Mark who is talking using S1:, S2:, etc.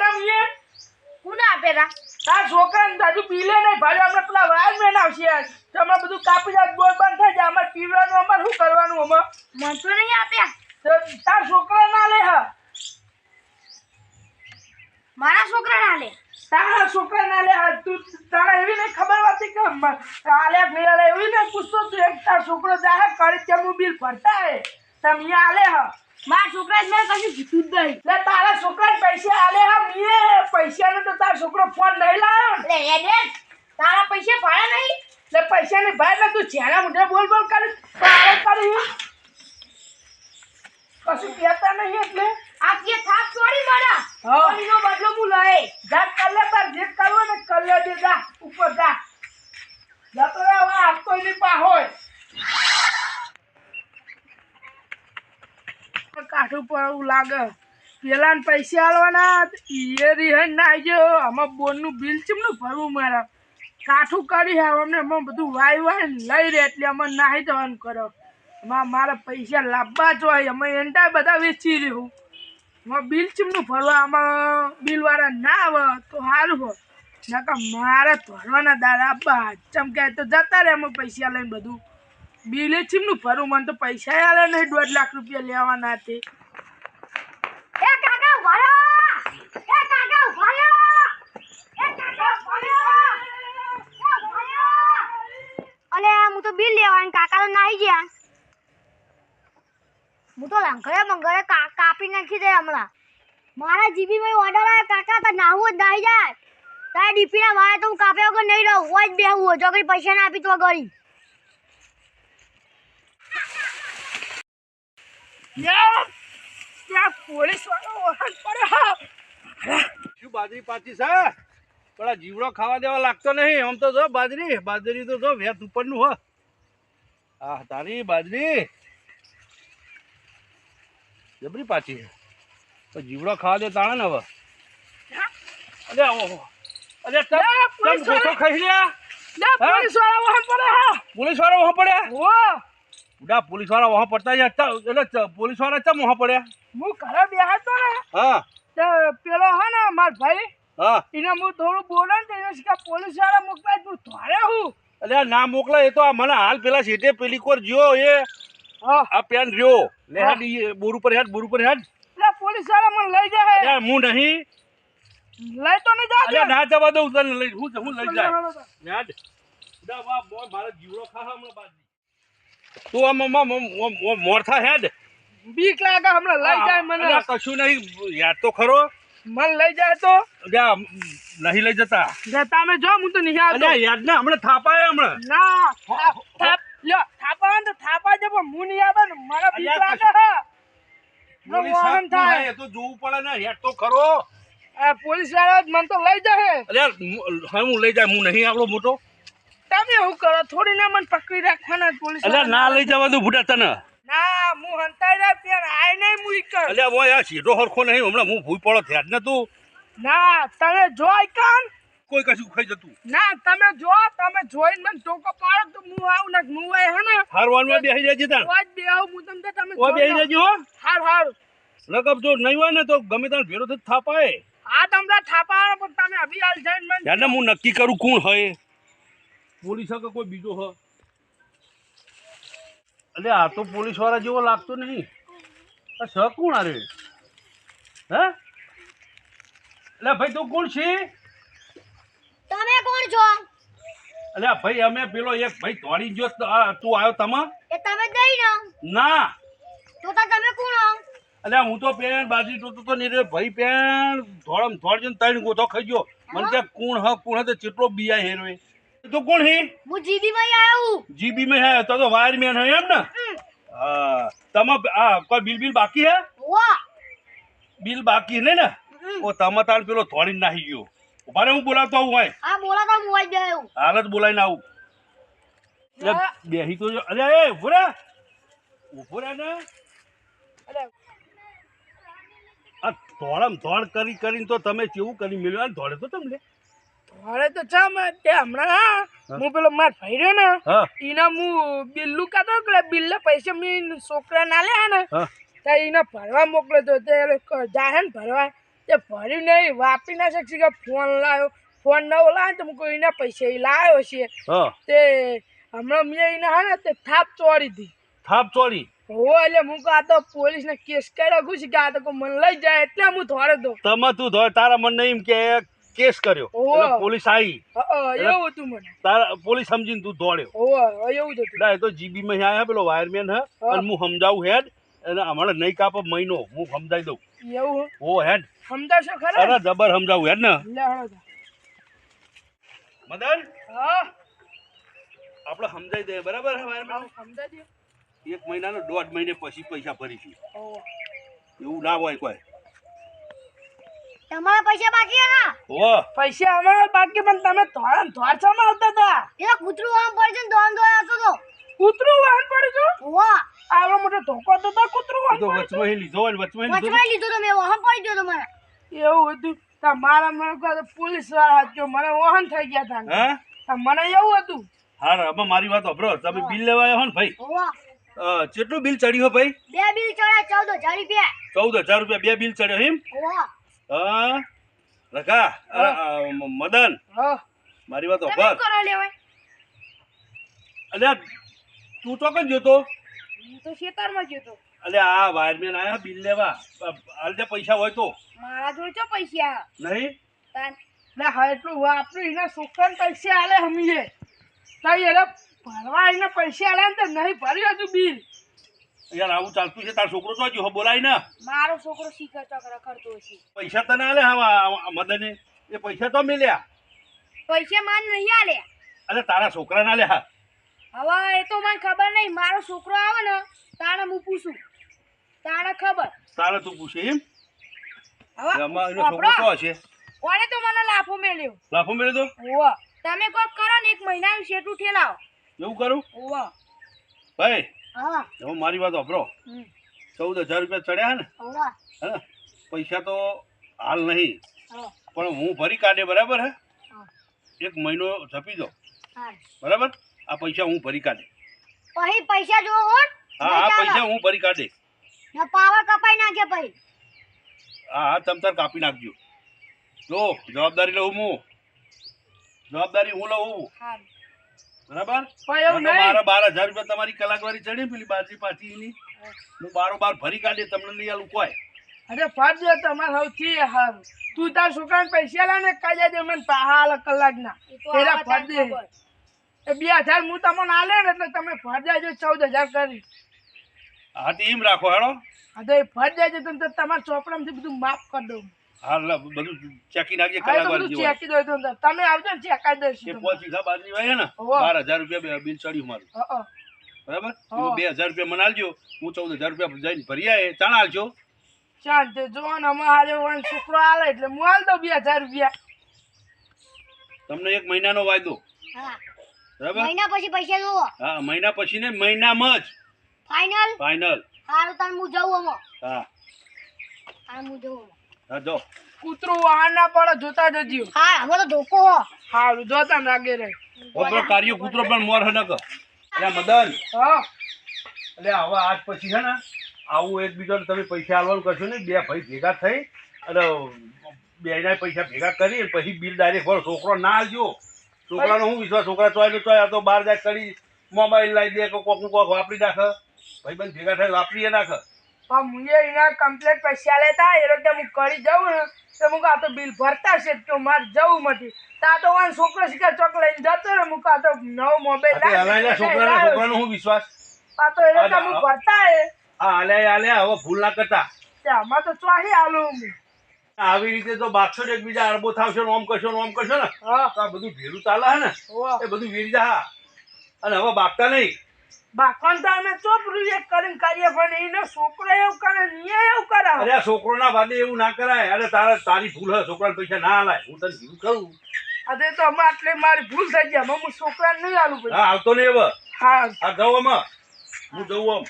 S1: આપવાના મીએ
S2: કોને આપેલા
S1: તાર છોકરાને દાદુ પીલે નહીં ભાડે આપણે પેલા વાયરમેન આવશે યાર તમે બધું કાપી જાય બોલ બંધ થઈ જાય અમારે પીવાનું અમારે શું કરવાનું અમે
S2: મને તો નહીં આપ્યા
S1: તો તાર છોકરા ના લે હા
S2: મારા છોકરા ના લે
S1: તારા છોકરા ના લે હા તું તારા એવી નહીં ખબર હતી કે આલે મેળે એવી નહીં પૂછતો તું એક તાર છોકરો જાહે કરી તેનું બિલ ભરતા હે તમે આલે હા
S2: મારા છોકરા મેં કશું જીતું જ નહીં
S1: લે તારા છોકરાને પૈસા આલે હા મીએ પૈસાનો તો તાર છોકરો ફોન નહીં લાવ્યો
S2: લે એડે તારા પૈસા ભાડા નહીં
S1: લે પૈસા ની ભાઈ તું છેના મોઢે બોલ બોલ કરી પાડે કરી કશું કહેતા નહીં એટલે
S2: આ કે થાપ છોડી મારા
S1: હા.
S2: ઓલીનો બદલો હું લઈ
S1: જા કલ્લે તાર જે કરવો ને કલ્લે દે જા ઉપર જા જતો રે હવે આપતો નહીં પા હોય કાઠું પર એવું લાગે પેલા ને પૈસા આલવાના એ રિહન ના આવજો આમાં બોનનું બિલ ચેમનું ભરવું મારા કાઠું કરી હે અમને એમાં બધું વાય વાય લઈ રહે એટલે અમે નાહી જવાનું કરો એમાં મારા પૈસા લાવવા જ હોય અમે એન્ટા બધા વેચી રહ્યું એમાં બિલ ચેમનું ભરવા આમાં બિલવાળા ના આવે તો સારું હોય નકા મારે ભરવાના દાડા આપવા ચમકાય તો જતા રહે અમે પૈસા લઈને બધું બિલે ચેમનું ભરવું મને તો પૈસા આલે નહીં 1.5 લાખ રૂપિયા લેવાના તે
S2: એ કાકા ભરો એ કાકા ભરો એ કાકા ભરો અલે હું તો બિલ લેવાનું કાકા તો નાહી ગયા હું તો લંગરે મંગરે કાપી નાખી દે હમણાં મારા જીબી માં ઓર્ડર આવે કાકા તો નાહવું જ નાહી જાય તારા ડીપી ના વાય તો હું કાપ્યા વગર નહીં રહું હોય જ બેહું જો કઈ પૈસા ના આપી તો ગળી
S1: ત્યાં પોલીસ વાળો ઓળખ પડે
S3: શું બાજરી પાછી છે પણ આ જીવડો ખાવા દેવા લાગતો નહીં આમ તો જો બાજરી તો જો વેત ઉપરનું હો આ તારી બાજરી જબરી પાછી તો જીવડો ખાવા દે તાણે ને હવે અરે ઓહો અરે તમ ગોઠો ખાઈ લ્યા
S1: પોલીસ વાળા ઓળખ પડે
S3: પોલીસ વાળા વહા પડ્યા
S1: ઓ
S3: ઉડા પોલીસ વાળા વહા પડતા એટલે પોલીસ વાળા ચમ વહા પડ્યા
S1: હું ઘરે બેહાતો ને
S3: હા
S1: તે પેલો હે ને માર ભાઈ
S3: હા
S1: એને હું થોડું બોલે ને એને કે પોલીસ વાળા મોકલાય તું ધોરે હું
S3: અલ્યા ના મોકલા એ તો આ મને હાલ પેલા સીટે પેલી કોર જ્યો એ
S1: હા
S3: આ પેન રહ્યો લે હેડ બોર ઉપર હેડ
S1: એટલે પોલીસ વાળા મને લઈ જાય
S3: યાર હું નહીં
S1: લઈ તો નહીં જાય
S3: અલ્યા ના જવા દઉં તને લઈ હું લઈ જાય યાદ ઉડા વા બોય મારા જીવડો ખા હમણાં બાજી તું આમ મોરથા હેડ
S1: બીક લાગે હમણાં લઈ જાય મને
S3: અલ્યા કશું નહીં યાદ તો ખરો
S1: મને લઈ જાય તો
S3: અલ્યા નહીં લઈ જતા
S1: તમે જો હું તો નહીં આવતો
S3: અલ્યા યાદ ના હમણાં થાપાય હમણાં
S1: ના થાપા તો થાપા છે પણ હું નહીં આવે ને મારા બીક
S3: અલ્યા,
S1: લાગે હે
S3: પોલીસ
S1: વાહન
S3: હાથ
S1: થાય.
S3: થાય એ તો જોવું પડે ને યાદ તો ખરો
S1: આ પોલીસ વાળા મને તો લઈ જાય
S3: અલ્યા હા હું લઈ જાય હું નહીં આવડો મોટો
S1: તમે શું કરો થોડી ના મને પકડી રાખવાના પોલીસ
S3: અલ્યા ના લઈ જવા દઉં ભૂટા તને
S1: ના હું હંતાઈ રહ્યા પેન આય નહીં મુઈ કર
S3: અલ્યા બોય આ સીધો હરખો નહીં હમણાં હું ભૂઈ પડો થયા જ ને તું
S1: ના તમે જોઈ કાન
S3: કોઈ કશું ખાઈ જતું
S1: ના તમે જોઈને મને ટોકો પાડો તો હું આવું ને હું આય હે ને
S3: હારવાનમાં બેસી જાય છે તાર
S1: ઓજ બે આવું હું તમને તમે
S3: ઓ બેસી જાય હો
S1: હાર
S3: નકબ જો નહીં હોય ને તો ગમે તાર ભેરો થઈ થાપાય
S1: આ તમને થાપા પણ તમે અભી હાલ જઈને મને
S3: યાર હું નક્કી કરું કોણ હોય પોલીસ કે કોઈ બીજો હ અલે આ તો પોલીસ વાળા જેવો લાગતો નહીં આ સ કોણ આ રે હે અલે ભાઈ તું કોણ છે
S2: તમે કોણ છો
S3: અલે ભાઈ અમે પેલો એક ભાઈ દોડી ગયો તું આવ્યો તમા
S2: એ તમે જ નહીં ને
S3: ના
S2: તો તમે કોણ હો
S3: અલે હું તો પેન બાજી તો નહીં રે ભાઈ પેન ધોળમ ધોળ જઈને ત્રણ ગોથો ખાઈ ગયો મને કે કોણ હ તો ચેટલો બિયા હેરો તો કોણ હે
S2: હું જીબી માં આવ્યો
S3: જીબી में है तो वायरमैन है एम ना हाँ तमा कोई बिल बाकी है
S2: વાહ
S3: बिल बाकी है ना वो तमा ताल पेलो थोड़ी नहीं गयो बारे હું બોલાવતો આવું હોય
S2: આ બોલાતા હું આવી ગયો
S3: હાલત બોલાઈને આવું એટલે બેહી તો જો અરે એ ઉભો રે ને
S1: અરે
S3: આ ધોળમ ધોળ કરીને તો તમે કેવું કરી મેલ્યો અને ધોળે તો તમને
S1: હવે તો ચમ તે હમણાં હું પેલો માર ભાઈ રહ્યો ને
S3: હા
S1: એના હું બિલ્લુ કાતો કે બિલ્લે પૈસા મેં છોકરા ના લે ને
S3: હા
S1: તો એને ભરવા મોકલ્યો તો તે જાહે ને ભરવા તે તે ભર્યું નહીં વાપરી ના શકશે કે ફોન લાવ્યો ફોન નવો લાવ્યો તો હું કોઈના પૈસા એ લાવ્યો છે
S3: હા
S1: તે હમણાં મેં એને હા ને તે થાપ ચોરી હતી
S3: થાપ ચોરી
S1: હો એટલે હું કહું આ તો પોલીસને કેસ કર્યો ઘુસી કે આ તો કોઈ મને લઈ જાય એટલે હું થોડે દો
S3: તમે તું ધોય તારા મને એમ કે કેસ કર્યો
S1: ઓહો.
S3: એટલે પોલીસ આવી
S1: એવું હતું મને
S3: તારા પોલીસ સમજીને તું દોડ્યો
S1: એવું જ હતું
S3: ના એ તો જીબી માં આયા પેલો વાયરમેન હે અને હું સમજાવું હેડ અને હમણાં નહીં કાપે મહિનો હું સમજાવી દઉં
S1: એવું
S3: ઓ હેડ
S1: સમજાવશો ખરા
S3: અરે જબર સમજાવું હેડ ને
S1: લે હળો
S3: મદન
S1: હા
S3: આપણે સમજાવી દઈએ બરાબર હે વાયરમેન
S1: સમજાજો
S3: 1 મહિનાનો 1.5 મહિને પછી પૈસા ભરીશું
S1: ઓહો
S3: એવું ના હોય કોઈ
S2: તમારા પૈસા બાકી હે ના
S3: ઓ
S1: પૈસા અમારા બાકી પણ તમે થોડા થોડસામાં આવતા હતા
S2: એ તો કૂતરું આમ પડી છે ને દોન દોન આવતો તો
S1: કૂતરું વાહન પડ્યું છું
S2: વાહ
S1: આવડો મોટો ધોકો તો તો કૂતરું વાહન
S3: તો
S1: પડ્યું
S3: વચમાં લીધો હોય ને વચમાં લીધો
S2: વચમાં લીધો તો મેં વાહન પડી ગયો તમારા
S1: એવું હતું તમારા મને કહો પોલીસ વાળા હતો મને વાહન થઈ ગયા હતા
S3: હા
S1: મને એવું હતું
S3: હા હવે મારી વાત સાંભળો તમે બિલ લેવા આવ્યા હો ને ભાઈ
S2: વાહ
S3: કેટલું બિલ ચડ્યું હો ભાઈ
S2: બે બિલ ચડ્યા 14000 રૂપિયા
S3: 14000 રૂપિયા 2 બિલ ચડ્યો એમ
S2: વાહ
S3: હા રખા મદન
S1: હા
S3: મારી વાત
S1: તમે
S3: સાંભળ
S1: કરો લેવાય
S3: અલ્યા તું તો કઈ જોતો
S1: હું તો ખેતરમાં ગયો તો
S3: અલ્યા આ વાયરમેન આયા બિલ લેવા હાલ જે પૈસા હોય તો
S1: મારા જોડે ચો પૈસા
S3: નહીં
S1: તાન ના હા એટલું વાપર્યું એના છોકરાને પૈસા આલે હમીએ તાઈ એટલે ભરવા એને પૈસા આલે ને તો નહીં ભર્યું હતું બિલ
S3: યાર આવું ચાલતું છે તાર છોકરો તો હજુ બોલાય ને
S1: મારો છોકરો શીખર ચક્ર કરતો છે
S3: પૈસા તને આલે હા મદને એ પૈસા તો મેલ્યા
S1: પૈસા માન નહીં આલે
S3: અરે તારા છોકરા ના લે હા
S1: હવે એ તો મને ખબર નહીં મારો છોકરો આવે ને તાણે હું પૂછું તાણે ખબર
S3: તારે તું પૂછે એમ
S1: હવે
S3: એમાં એનો છોકરો તો હશે
S1: કોણે તો મને લાફો મેલ્યો
S3: લાફો મેળ્યો તો
S1: ઓવા તમે કોક કરો ને 1 મહિનાનું શેઠું ઠેલાવો
S3: એવું કરું
S1: ઓવા
S3: ભાઈ
S2: હા
S3: હવે મારી વાત સાંભળો 14000 રૂપિયા ચડ્યા ને
S2: વાહ
S3: હે પૈસા તો હાલ નહીં
S2: હા
S3: પણ હું ભરી કાઢે બરાબર હે
S2: હા
S3: 1 મહિનો જપી દો
S2: હા
S3: બરાબર આ પૈસા હું ભરી કાઢે
S2: પછી પૈસા જો હો
S3: હા આ પૈસા હું ભરી કાઢે
S2: ને પાવર કપાઈ નાખે પછી
S3: હા હા તમ તાર કાપી નાખજો જો જવાબદારી લઉં હું જવાબદારી હું લઉં
S1: હારું
S3: બરાબર
S1: પણ એવું નહીં
S3: મારા 12000 રૂપિયા તમારી કલાકવારી ચડી પેલી બાજી પાછી હું બારોબાર ભરી કાઢે તમને નહીં આલું કોઈ
S1: અરે ફાટ દે તમારે સૌથી હારું તું તાર છોકરાને પૈસા લે ને કાજા દે મને હાલ કલાકના પેલા ફાટ દે એ 2000 હું તમને આલે ને એટલે તમે ફાટ જાજો 14000 કરી
S3: હા તો એમ રાખો હેડો
S1: હા તો એ ફાટ જાજો તો તમારા ચોપડામાંથી બધું માફ કરી દઉં
S3: હા બધું ચેકી નાખજે
S1: હા એ તો
S3: કલાકવારી
S1: બધું
S3: જેવું.
S1: ચેકી દો તો તમે આવજો ને ચેકાઈ
S3: એ
S1: દઈશું
S3: 5 વીઘા બાજરી વાય ને
S1: હોવે.
S3: 12000 રૂપિયા બિલ ચડ્યું મારું
S1: હા
S3: બરાબર
S1: હોવે.
S3: 2000 રૂપિયા મને આલજો હું 14000 રૂપિયા જઈને ભરી આય ચાણ આલજો
S1: શાંતિ જો ને અમારે વાન છોકરો આલે એટલે હું આલ દઉં 2000 રૂપિયા
S3: તમને 1 મહિનાનો વાયદો
S2: હા
S3: બરાબર
S2: મહિના પછી પૈસા જોવો
S3: હા મહિના પછી ને મહિનામાં જ
S2: ફાઇનલ
S3: ફાઇનલ
S2: હારું તાર હું જવું હમો
S3: હા
S2: હારું હું જવું હમો
S3: હા જો
S1: કૂતરું વાહન ના પડે જોતા જજો
S2: હા હવે તો ધોકો હો
S1: હારું જોતા ને લાગે રે
S3: ઓપરો કાર્યો કૂતરો પણ મોર હનક અરે મદન
S1: હા
S3: એટલે હવે આજ પછી છે ને આવું એકબીજાને તમે પૈસા આલવાનું કરશો ને બે ભાઈ ભેગા થઈ અને બેના પૈસા ભેગા કરી પછી બિલ ડાયરેક્ટ ભરો છોકરો ના આલજો છોકરાનો હું વિશ્વાસ છોકરા ચોય તો ચોય આ તો બહાર જાય કરી મોબાઈલ લાવી દે કોકનું કોક વાપરી નાખે ભાઈ બંધ ભેગા થાય વાપરીએ નાખે
S1: પણ મુએ એના કમ્પ્લેટ પૈસા લેતા એ લોકો હું કરી જાઉં ને તો હું આ તો બિલ ભરતા છે તો મારે જવું નથી તા તો વાન છોકરો શીખર ચોક લઈને જતો ને હું આ તો નવો મોબાઈલ
S3: હલાયલા છોકરાનો હું વિશ્વાસ
S1: આ તો એ લોકો હું ભરતા હે
S3: હા હાલ્યા હવે ભૂલ ના કરતા
S1: તે આમાં તો ચોહી આલું હું
S3: આવી રીતે તો બાગશો ને એકબીજા અરબો થાવશો ને ઓમ કરશો ને
S1: હા
S3: તો આ બધું ભેરું ચાલે હે ને
S1: હોવા
S3: એ બધું વેરી જા અને હવે બાગતા નહીં
S1: બાકન તો અમે ચોપડું એક કરીને કરીએ પણ એનો છોકરો એવું કરે ને એવું કરે
S3: અરે આ છોકરોના વાદે એવું ના કરાય અરે તારી ભૂલ હે છોકરાને પૈસા ના આલાય હું તને કીધું કરું
S1: અરે તો અમે આટલે મારી ભૂલ થઈ ગયા હું છોકરાને નહીં આલું પછી
S3: હા આવતો નહીં હવે
S1: હા
S3: આ જાઉં અમે હું જઉં આમ